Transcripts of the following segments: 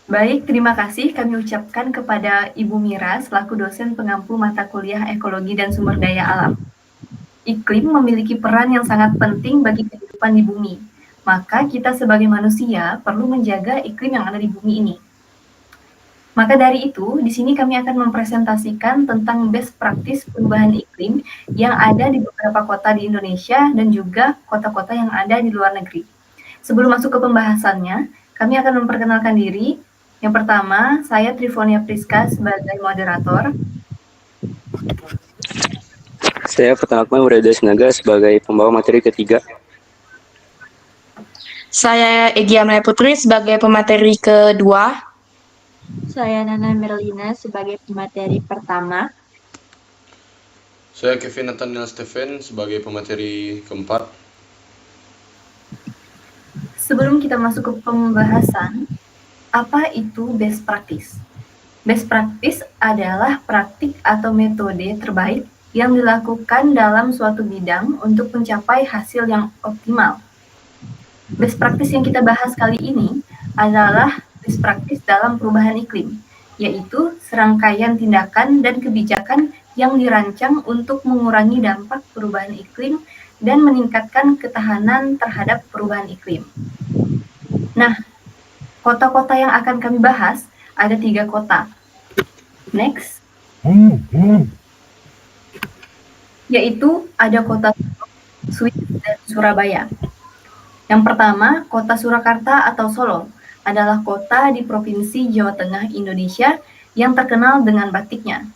Baik, terima kasih kami ucapkan kepada Ibu Mira selaku dosen pengampu mata kuliah Ekologi dan Sumber Daya Alam. Iklim memiliki peran yang sangat penting bagi kehidupan di bumi. Maka kita sebagai manusia perlu menjaga iklim yang ada di bumi ini. Maka dari itu, di sini kami akan mempresentasikan tentang best practice perubahan iklim yang ada di beberapa kota di Indonesia dan juga kota-kota yang ada di luar negeri. Sebelum masuk ke pembahasannya, kami akan memperkenalkan diri. Yang pertama, saya Trifonia Priska sebagai moderator. Saya Pertama Wirada Sinaga sebagai pembawa materi ketiga. Saya Egy Amelia Putri sebagai pemateri kedua. Saya Nana Merlina sebagai pemateri pertama. Saya Kevin Nathaniel Steven sebagai pemateri keempat. Sebelum kita masuk ke pembahasan, apa itu best practice? Best practice adalah praktik atau metode terbaik yang dilakukan dalam suatu bidang untuk mencapai hasil yang optimal. Best practice yang kita bahas kali ini adalah best practice dalam perubahan iklim, yaitu serangkaian tindakan dan kebijakan yang dirancang untuk mengurangi dampak perubahan iklim dan meningkatkan ketahanan terhadap perubahan iklim. Nah, kota-kota yang akan kami bahas ada 3 kota. Next. Yaitu ada kota Swiss dan Surabaya. Yang pertama, kota Surakarta atau Solo adalah kota di Provinsi Jawa Tengah, Indonesia yang terkenal dengan batiknya.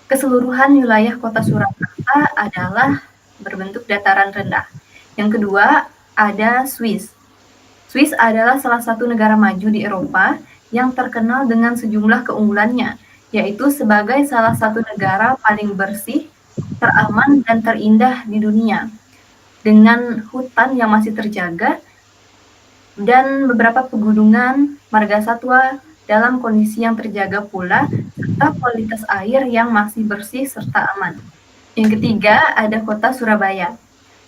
Keseluruhan wilayah kota Surakarta adalah berbentuk dataran rendah. Yang kedua, ada Swiss. Swiss adalah salah satu negara maju di Eropa yang terkenal dengan sejumlah keunggulannya, yaitu sebagai salah satu negara paling bersih, teraman, dan terindah di dunia, dengan hutan yang masih terjaga dan beberapa pegunungan marga satwa dalam kondisi yang terjaga pula, serta kualitas air yang masih bersih serta aman. Yang ketiga, ada kota Surabaya.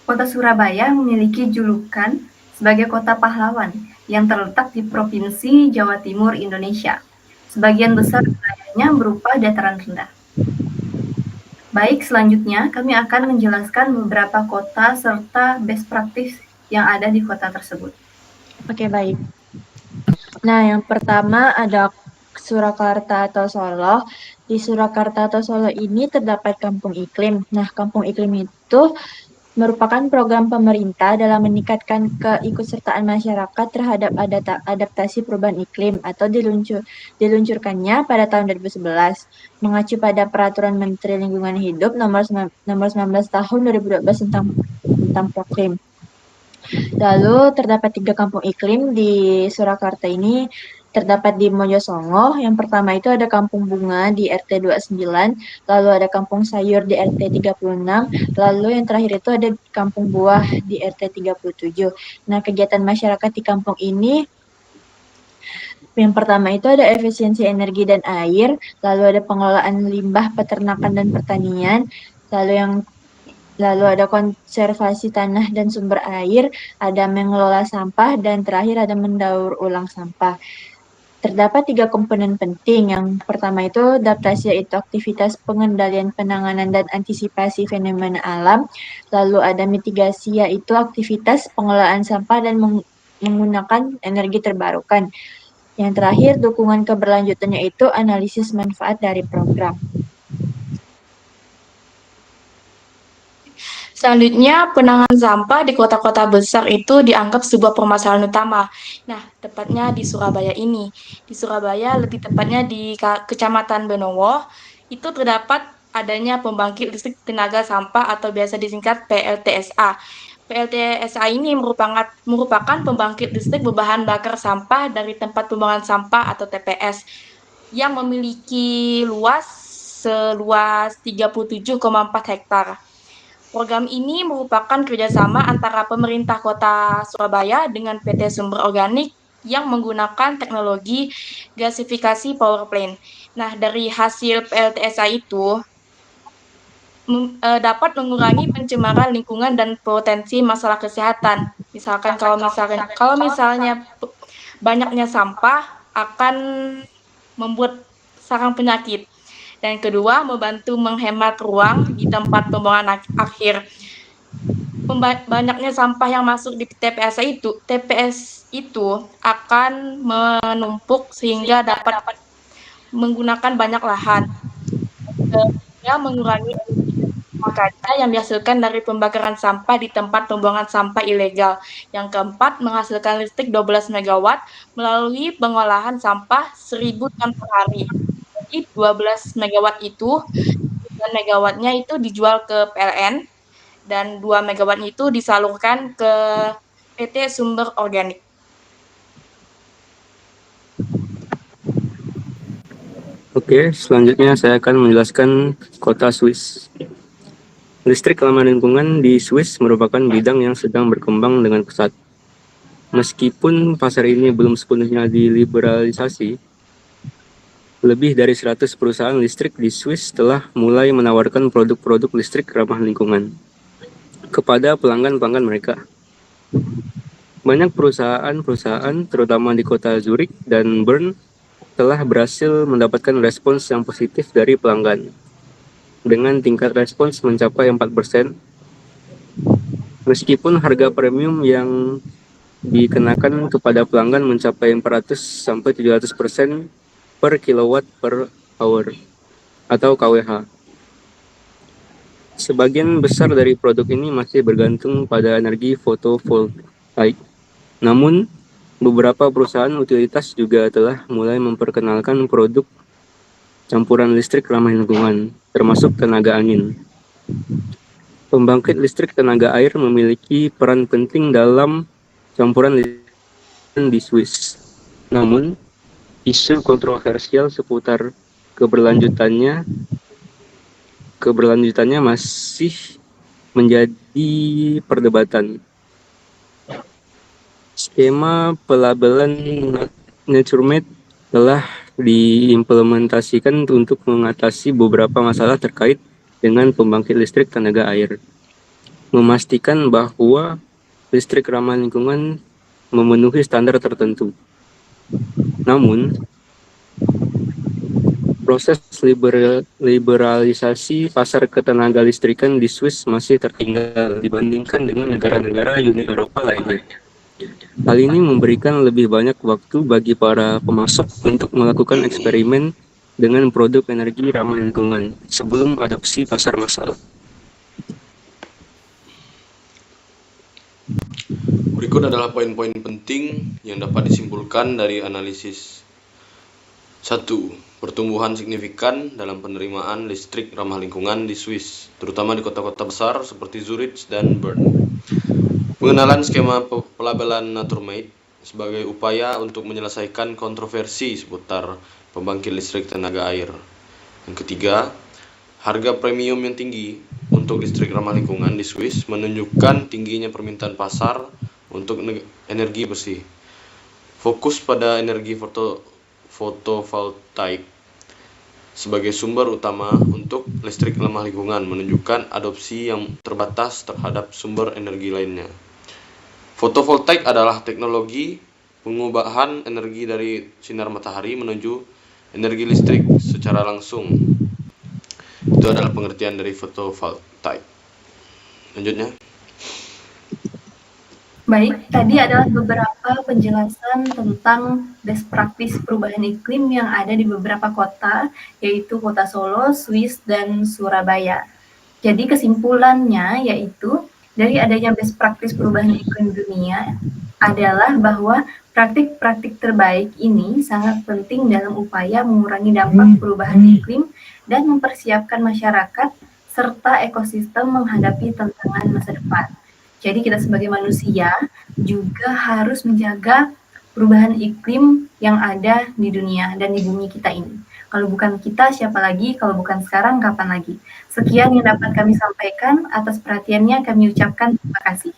Kota Surabaya memiliki julukan sebagai kota pahlawan yang terletak di Provinsi Jawa Timur, Indonesia. Sebagian besar wilayahnya berupa dataran rendah. Baik, selanjutnya kami akan menjelaskan beberapa kota serta best practice yang ada di kota tersebut. Oke, baik. Nah, yang pertama ada Surakarta atau Solo. Di Surakarta atau Solo ini terdapat kampung iklim. Nah, kampung iklim itu merupakan program pemerintah dalam meningkatkan keikutsertaan masyarakat terhadap adaptasi perubahan iklim atau diluncurkannya pada tahun 2011 mengacu pada Peraturan Menteri Lingkungan Hidup nomor 19 tahun 2012 tentang Proklim. Lalu terdapat 3 kampung iklim di Surakarta ini. Terdapat di Mojosongo. Yang pertama itu ada Kampung Bunga di RT 29, lalu ada Kampung Sayur di RT 36, lalu yang terakhir itu ada Kampung Buah di RT 37. Nah, kegiatan masyarakat di kampung ini yang pertama itu ada efisiensi energi dan air, lalu ada pengelolaan limbah peternakan dan pertanian, lalu ada konservasi tanah dan sumber air, ada mengelola sampah, dan terakhir ada mendaur ulang sampah. Terdapat 3 komponen penting. Yang pertama itu adaptasi, yaitu aktivitas pengendalian, penanganan, dan antisipasi fenomena alam. Lalu ada mitigasi, yaitu aktivitas pengelolaan sampah dan menggunakan energi terbarukan. Yang terakhir, dukungan keberlanjutannya itu analisis manfaat dari program. Selanjutnya, penanganan sampah di kota-kota besar itu dianggap sebuah permasalahan utama. Nah, tepatnya di Surabaya ini. Di Surabaya, lebih tepatnya di Kecamatan Benowo, itu terdapat adanya pembangkit listrik tenaga sampah atau biasa disingkat PLTSA. PLTSA ini merupakan pembangkit listrik berbahan bakar sampah dari tempat pembuangan sampah atau TPS yang memiliki seluas 37,4 hektar. Program ini merupakan kerjasama antara pemerintah kota Surabaya dengan PT Sumber Organik yang menggunakan teknologi gasifikasi power plant. Nah, dari hasil PLTSA itu dapat mengurangi pencemaran lingkungan dan potensi masalah kesehatan. Misalkan kalau misalnya banyaknya sampah, akan membuat sarang penyakit. Dan kedua, membantu menghemat ruang di tempat pembuangan akhir. Banyaknya sampah yang masuk di TPS itu akan menumpuk sehingga dapat menggunakan banyak lahan. Ketiga, mengurangi emisi rumah kaca yang dihasilkan dari pembakaran sampah di tempat pembuangan sampah ilegal. Yang keempat, menghasilkan listrik 12 MW melalui pengolahan sampah 1.000 ton per hari. Jadi 12 MW itu, 9 MW-nya itu dijual ke PLN, dan 2 MW itu disalurkan ke PT Sumber Organik. Oke, selanjutnya saya akan menjelaskan kota Swiss. Listrik ramah lingkungan di Swiss merupakan bidang yang sedang berkembang dengan pesat. Meskipun pasar ini belum sepenuhnya diliberalisasi, lebih dari 100 perusahaan listrik di Swiss telah mulai menawarkan produk-produk listrik ramah lingkungan kepada pelanggan-pelanggan mereka. Banyak perusahaan-perusahaan, terutama di kota Zurich dan Bern, telah berhasil mendapatkan respons yang positif dari pelanggan, dengan tingkat respons mencapai 4%. Meskipun harga premium yang dikenakan kepada pelanggan mencapai 400-700% per kilowatt per hour atau kWh. Sebagian besar dari produk ini masih bergantung pada energi fotovoltaik. Namun, beberapa perusahaan utilitas juga telah mulai memperkenalkan produk campuran listrik ramah lingkungan, termasuk tenaga angin. Pembangkit listrik tenaga air memiliki peran penting dalam campuran listrik di Swiss. Namun, isu kontroversial seputar keberlanjutannya masih menjadi perdebatan. Skema pelabelan NatureMade telah diimplementasikan untuk mengatasi beberapa masalah terkait dengan pembangkit listrik tenaga air, memastikan bahwa listrik ramah lingkungan memenuhi standar tertentu. Namun, proses liberalisasi pasar ketenaga listrikan di Swiss masih tertinggal dibandingkan dengan negara-negara Uni Eropa lainnya. Hal ini memberikan lebih banyak waktu bagi para pemasok untuk melakukan eksperimen dengan produk energi ramah lingkungan sebelum adopsi pasar massal. Berikut adalah poin-poin penting yang dapat disimpulkan dari analisis. 1. Pertumbuhan signifikan dalam penerimaan listrik ramah lingkungan di Swiss, terutama di kota-kota besar seperti Zurich dan Bern. Pengenalan skema pelabelan NatureMade sebagai upaya untuk menyelesaikan kontroversi seputar pembangkit listrik tenaga air. Yang ketiga, harga premium yang tinggi untuk listrik ramah lingkungan di Swiss menunjukkan tingginya permintaan pasar untuk energi bersih. Fokus pada energi fotovoltaik sebagai sumber utama untuk listrik ramah lingkungan menunjukkan adopsi yang terbatas terhadap sumber energi lainnya. Fotovoltaik adalah teknologi pengubahan energi dari sinar matahari menuju energi listrik secara langsung. Itu adalah pengertian dari fotovoltaik. Lanjutnya. Baik, tadi adalah beberapa penjelasan tentang best practice perubahan iklim yang ada di beberapa kota, yaitu Kota Solo, Swiss, dan Surabaya. Jadi kesimpulannya yaitu dari adanya best practice perubahan iklim dunia adalah bahwa praktik-praktik terbaik ini sangat penting dalam upaya mengurangi dampak perubahan iklim dan mempersiapkan masyarakat serta ekosistem menghadapi tantangan masa depan. Jadi kita sebagai manusia juga harus menjaga perubahan iklim yang ada di dunia dan di bumi kita ini. Kalau bukan kita, siapa lagi? Kalau bukan sekarang, kapan lagi? Sekian yang dapat kami sampaikan. Atas perhatiannya kami ucapkan terima kasih.